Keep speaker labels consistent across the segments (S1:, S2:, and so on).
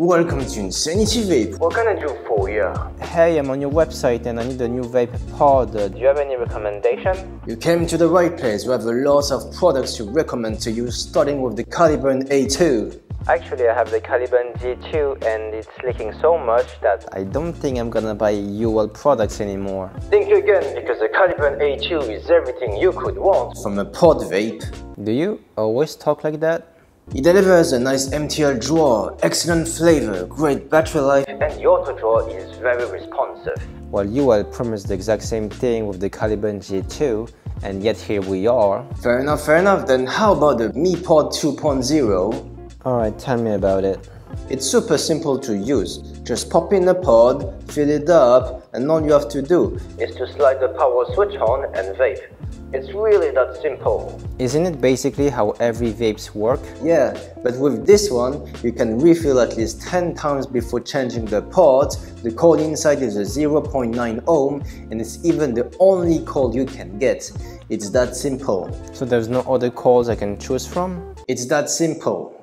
S1: Welcome to Insanity Vape. What can I do for you?
S2: Hey, I'm on your website and I need a new vape pod. Do you have any recommendation?
S1: You came to the right place. We have a lot of products to recommend to you, starting with the Caliburn A2.
S2: Actually, I have the Caliburn A2 and it's leaking so much that I don't think I'm gonna buy UL products anymore.
S1: Think again, because the Caliburn A2 is everything you could want from a pod vape.
S2: Do you always talk like that?
S1: It delivers a nice MTL draw, excellent flavor, great battery life, and the auto draw is very responsive.
S2: Well, UL promised the exact same thing with the Caliburn A2, and yet here we are.
S1: Fair enough, fair enough. Then how about the Mi Pod 2.0?
S2: Alright, tell me about it.
S1: It's super simple to use. Just pop in the pod, fill it up, and all you have to do is to slide the power switch on and vape. It's really that simple.
S2: Isn't it basically how every vapes work?
S1: Yeah, but with this one, you can refill at least 10 times before changing the pod. The coil inside is a 0.9 ohm, and it's even the only coil you can get. It's that simple.
S2: So there's no other coils I can choose from?
S1: It's that simple.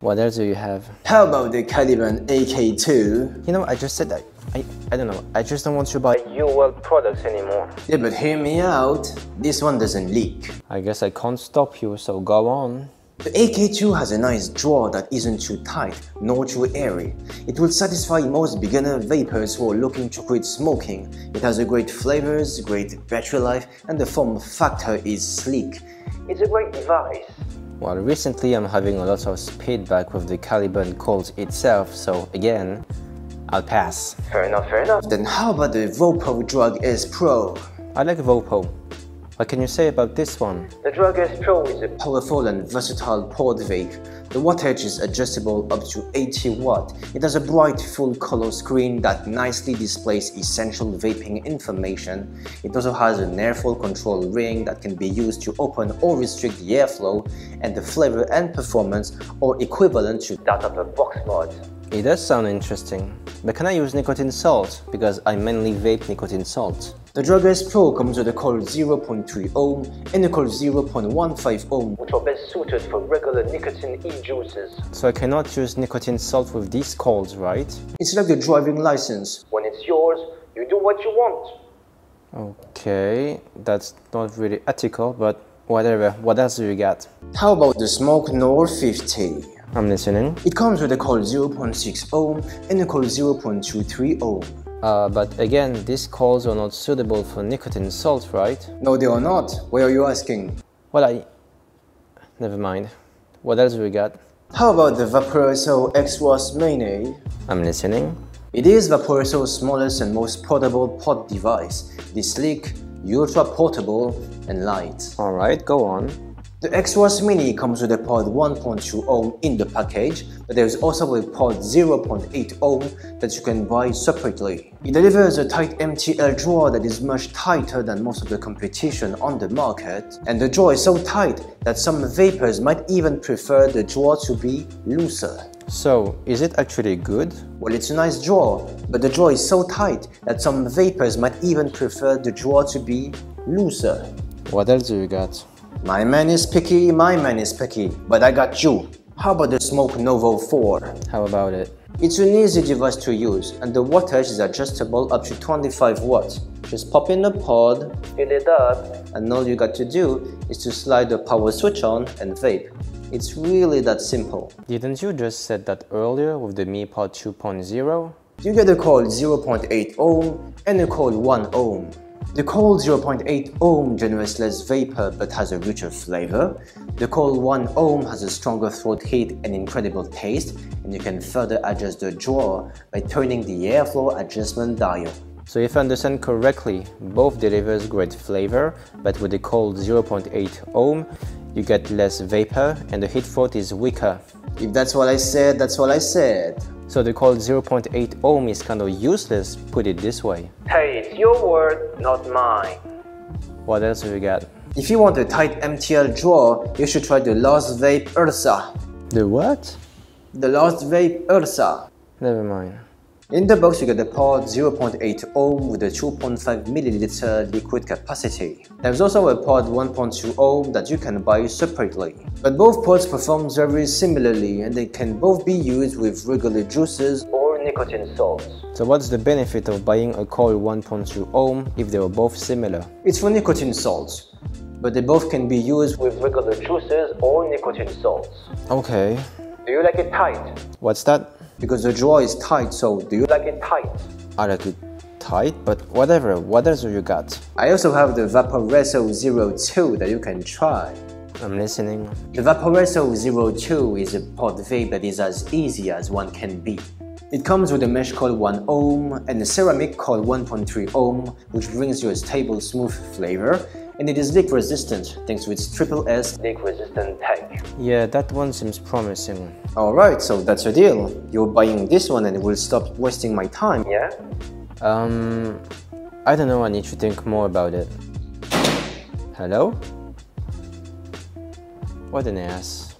S2: What else do you have?
S1: How about the Caliburn AK2?
S2: You know, I just said that. I don't know, I just don't want to buy UL products anymore.
S1: Yeah, but hear me out. This one doesn't leak.
S2: I guess I can't stop you, so go on.
S1: The AK2 has a nice draw that isn't too tight, nor too airy. It will satisfy most beginner vapors who are looking to quit smoking. It has a great flavors, great battery life, and the form factor is sleek. It's a great device.
S2: Well, recently I'm having a lot of feedback with the Caliburn coils itself, so again, I'll pass.
S1: Fair enough, fair enough. Then how about the VooPoo Drag S Pro?
S2: I like VooPoo. What can you say about this one?
S1: The Drag S Pro is a powerful and versatile pod vape. The wattage is adjustable up to 80 watt. It has a bright full-color screen that nicely displays essential vaping information. It also has an airflow control ring that can be used to open or restrict the airflow, and the flavor and performance are equivalent to that of a box mod.
S2: It does sound interesting, but can I use nicotine salt? Because I mainly vape nicotine salt.
S1: The Drag S Pro comes with a coil 0.3 ohm and a coil 0.15 ohm, which are best suited for regular nicotine e-juices.
S2: So I cannot use nicotine salt with these coils, right?
S1: It's like a driving license. When it's yours, you do what you want.
S2: Okay, that's not really ethical, but whatever. What else do you got?
S1: How about the Smok Nord 50?
S2: I'm listening.
S1: It comes with a coil 0.6 ohm and a coil 0.23 ohm.
S2: But again, these coils are not suitable for nicotine salt, right?
S1: No, they are not. Why are you asking?
S2: Well, never mind. What else do we got?
S1: How about the Vaporesso XROS Mini?
S2: I'm listening.
S1: It is Vaporesso's smallest and most portable pod device. It is sleek, ultra portable, and light.
S2: Alright, go on.
S1: The XROS Mini comes with a pod 1.2 ohm in the package, but there is also a pod 0.8 ohm that you can buy separately. It delivers a tight MTL draw that is much tighter than most of the competition on the market, and the draw is so tight that some vapors might even prefer the draw to be looser.
S2: So, is it actually good?
S1: Well, it's a nice draw, but the draw is so tight that some vapors might even prefer the draw to be looser.
S2: What else do you got?
S1: My man is picky, but I got you. How about the Smok Novo 4?
S2: How about it?
S1: It's an easy device to use, and the wattage is adjustable up to 25 watts. Just pop in the pod, fill it up, and all you got to do is to slide the power switch on and vape. It's really that simple.
S2: Didn't you just said that earlier with the Mi Pod 2.0?
S1: You get a coil 0.8 ohm and a coil 1 ohm. The coil 0.8 ohm generates less vapor but has a richer flavor. The coil 1 ohm has a stronger throat heat and incredible taste, and you can further adjust the draw by turning the airflow adjustment dial.
S2: So if I understand correctly, both delivers great flavor, but with the coil 0.8 ohm, you get less vapor and the heat throat is weaker.
S1: If that's what I said, that's what I said.
S2: So the coil 0.8 ohm is kind of useless, put it this way.
S1: Hey, it's your word, not mine.
S2: What else do we got?
S1: If you want a tight MTL draw, you should try the Last Vape Ursa.
S2: The what?
S1: The Last Vape Ursa.
S2: Never mind.
S1: In the box you get the pod 0.8 ohm with a 2.5 milliliter liquid capacity. There's also a pod 1.2 ohm that you can buy separately. But both pods perform very similarly and they can both be used with regular juices or nicotine salts.
S2: So what's the benefit of buying a coil 1.2 ohm if they are both similar?
S1: It's for nicotine salts, but they both can be used with regular juices or nicotine salts.
S2: Okay.
S1: Do you like it tight?
S2: What's that?
S1: Because the draw is tight, so do you like it tight?
S2: I like it tight, but whatever. What else do you got?
S1: I also have the Vaporesso ZERO 2 that you can try.
S2: I'm listening.
S1: The Vaporesso ZERO 2 is a pod vape that is as easy as one can be. It comes with a mesh coil 1 ohm and a ceramic coil 1.3 ohm, which brings you a stable, smooth flavor, and it is leak resistant thanks to its SSS leak resistant tag.
S2: Yeah, that one seems promising.
S1: Alright, so that's a deal. You're buying this one and will stop wasting my time, yeah?
S2: I don't know, I need to think more about it. Hello? What an ass.